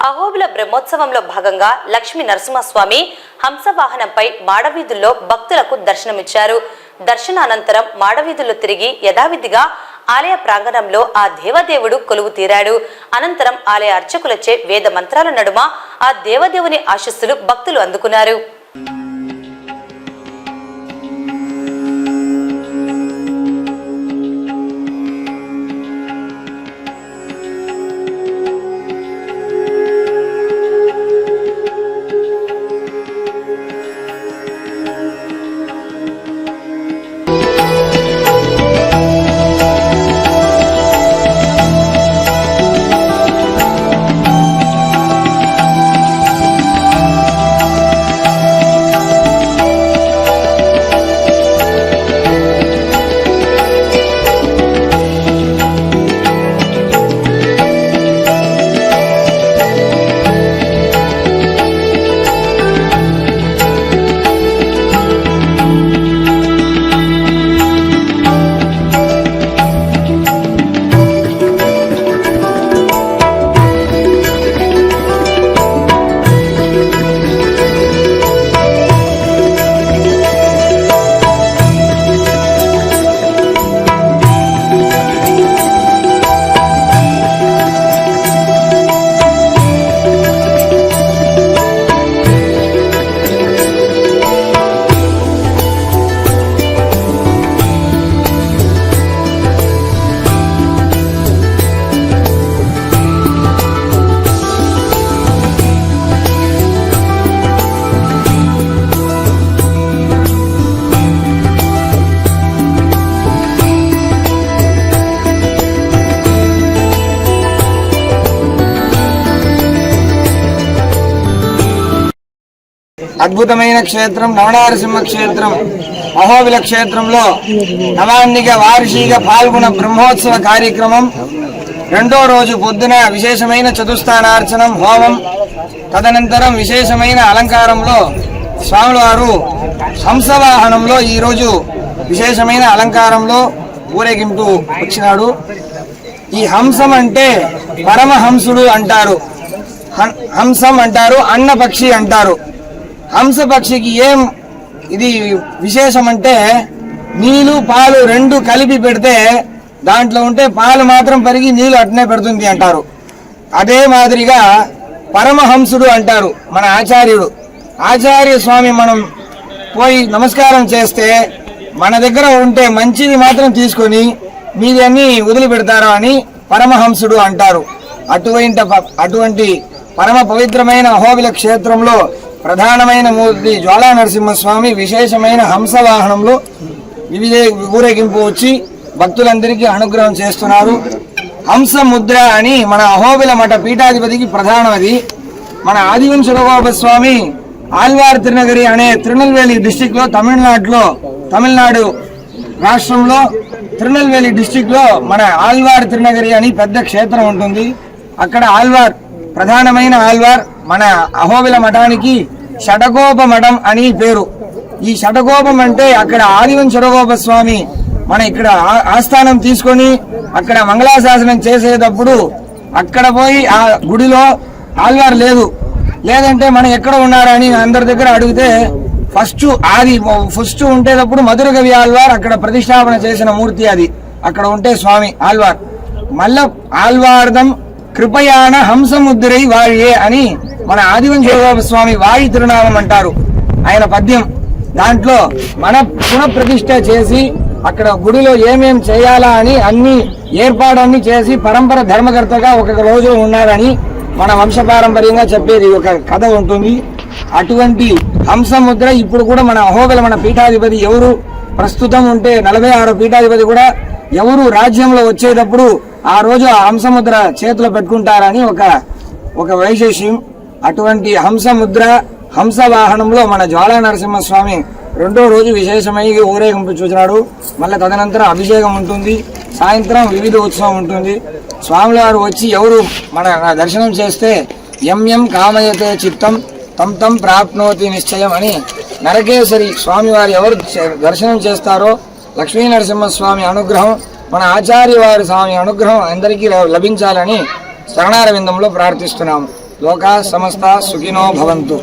అహోబిల బ్రహ్మోత్సవంలో భాగంగా లక్ష్మీ నరసింహస్వామి హంసవాహనంపై మాడవీధుల్లో భక్తులకు దర్శనమిచ్చారు. దర్శనానంతరం మాడవీధుల్లో తిరిగి యథావిధిగా ఆలయ ప్రాంగణంలో ఆ దేవదేవుడు కొలువు తీరాడు. అనంతరం ఆలయ అర్చకులచే వేద మంత్రాల నడుమ ఆ దేవదేవుని ఆశీస్సులు భక్తులు అందుకున్నారు. అద్భుతమైన క్షేత్రం నవనారసింహ క్షేత్రం. అహోబిల క్షేత్రంలో నవాన్నిక వార్షిక పాల్గొన బ్రహ్మోత్సవ కార్యక్రమం రెండో రోజు పొద్దున విశేషమైన చతుస్థానార్చనం హోమం, తదనంతరం విశేషమైన అలంకారంలో స్వామివారు హంసవాహనంలో ఈరోజు విశేషమైన అలంకారంలో ఊరేగింపు వచ్చినాడు. ఈ హంసం అంటే పరమహంసుడు అంటారు, హంసం అంటారు, అన్న పక్షి అంటారు. హంస పక్షికి ఏం ఇది విశేషం అంటే నీళ్లు పాలు రెండు కలిపి పెడితే దాంట్లో ఉంటే పాలు మాత్రం పెరిగి నీళ్లు అట్నే పెడుతుంది అంటారు. అదే మాదిరిగా పరమహంసుడు అంటారు మన ఆచార్యుడు. ఆచార్య స్వామి మనం పోయి నమస్కారం చేస్తే మన దగ్గర ఉంటే మంచిది మాత్రం తీసుకొని మీది అన్ని వదిలిపెడతారు అని పరమహంసుడు అంటారు. అటువంటి పరమ పవిత్రమైన అహోబిల క్షేత్రంలో ప్రధానమైన మూర్తి జ్వాలా నరసింహస్వామి విశేషమైన హంసవాహనంలో వివిధ ఊరేగింపు వచ్చి భక్తులందరికీ అనుగ్రహం చేస్తున్నారు. హంస ముద్ర అని మన అహోబిల మఠ పీఠాధిపతికి ప్రధానమది. మన ఆదివంశ స్వామి ఆల్వార్ తిరునగరి అనే తిరునెల్వేలి డిస్టిక్ లో తమిళనాడు రాష్ట్రంలో తిరునెల్వేలి డిస్టిక్ లో మన ఆల్వార్ తిరునగరి అని పెద్ద క్షేత్రం ఉంటుంది. అక్కడ ఆల్వార్ ప్రధానమైన ఆల్వార్ మన అహోబిల మఠానికి షటగోప మఠం అని పేరు. ఈ షటగోపం అంటే అక్కడ ఆదివంశ స్వామి మన ఇక్కడ ఆస్థానం తీసుకొని అక్కడ మంగళాశాసనం చేసేటప్పుడు అక్కడ పోయి ఆ గుడిలో ఆల్వార్ లేదంటే మనం ఎక్కడ ఉన్నారని అందరి దగ్గర అడిగితే ఫస్ట్ ఉండేటప్పుడు మధుర కవి ఆల్వార్ అక్కడ ప్రతిష్టాపన చేసిన మూర్తి అది. అక్కడ ఉంటే స్వామి ఆల్వార్ మళ్ళా ఆల్వార్దం కృపయాన హంసముద్రై వారియే అని మన ఆదివంశ స్వామి వారి తిరునామం అంటారు ఆయన పద్యం. దాంట్లో మన పునఃప్రతిష్ఠ చేసి అక్కడ గుడిలో ఏమేం చేయాలా అని అన్ని ఏర్పాడన్నీ చేసి పరంపర ధర్మకర్తగా ఒక రోజు ఉన్నారని మన వంశపారంపర్యంగా చెప్పేది ఒక కథ ఉంటుంది. అటువంటి హంసముద్ర ఇప్పుడు కూడా మన అహోబిల మన పీఠాధిపతి ఎవరు ప్రస్తుతం ఉంటే 46 పీఠాధిపతి కూడా ఎవరు రాజ్యంలో వచ్చేటప్పుడు ఆ రోజు ఆ హంసముద్ర చేతిలో పెట్టుకుంటారని ఒక వైశేష్యం. అటువంటి హంసముద్ర హంసవాహనంలో మన జ్వాలా నరసింహస్వామి రెండో రోజు విశేషమైన ఊరేగింపు చూసినాడు. మళ్ళీ తదనంతరం అభిషేకం ఉంటుంది, సాయంత్రం వివిధ ఉత్సవం ఉంటుంది. స్వాముల వారు వచ్చి ఎవరు మన దర్శనం చేస్తే ఎం కామయతే చిత్తం తం ప్రాప్నోతి నిశ్చయం అని నరకేశ్వరి స్వామివారి ఎవరు దర్శనం చేస్తారో లక్ష్మీ నరసింహస్వామి అనుగ్రహం మన ఆచార్య వారి స్వామి అనుగ్రహం అందరికీ లభించాలని శరణారవిందంలో ప్రార్థిస్తున్నాము. లోకా సమస్త సుఖినో భవంతు.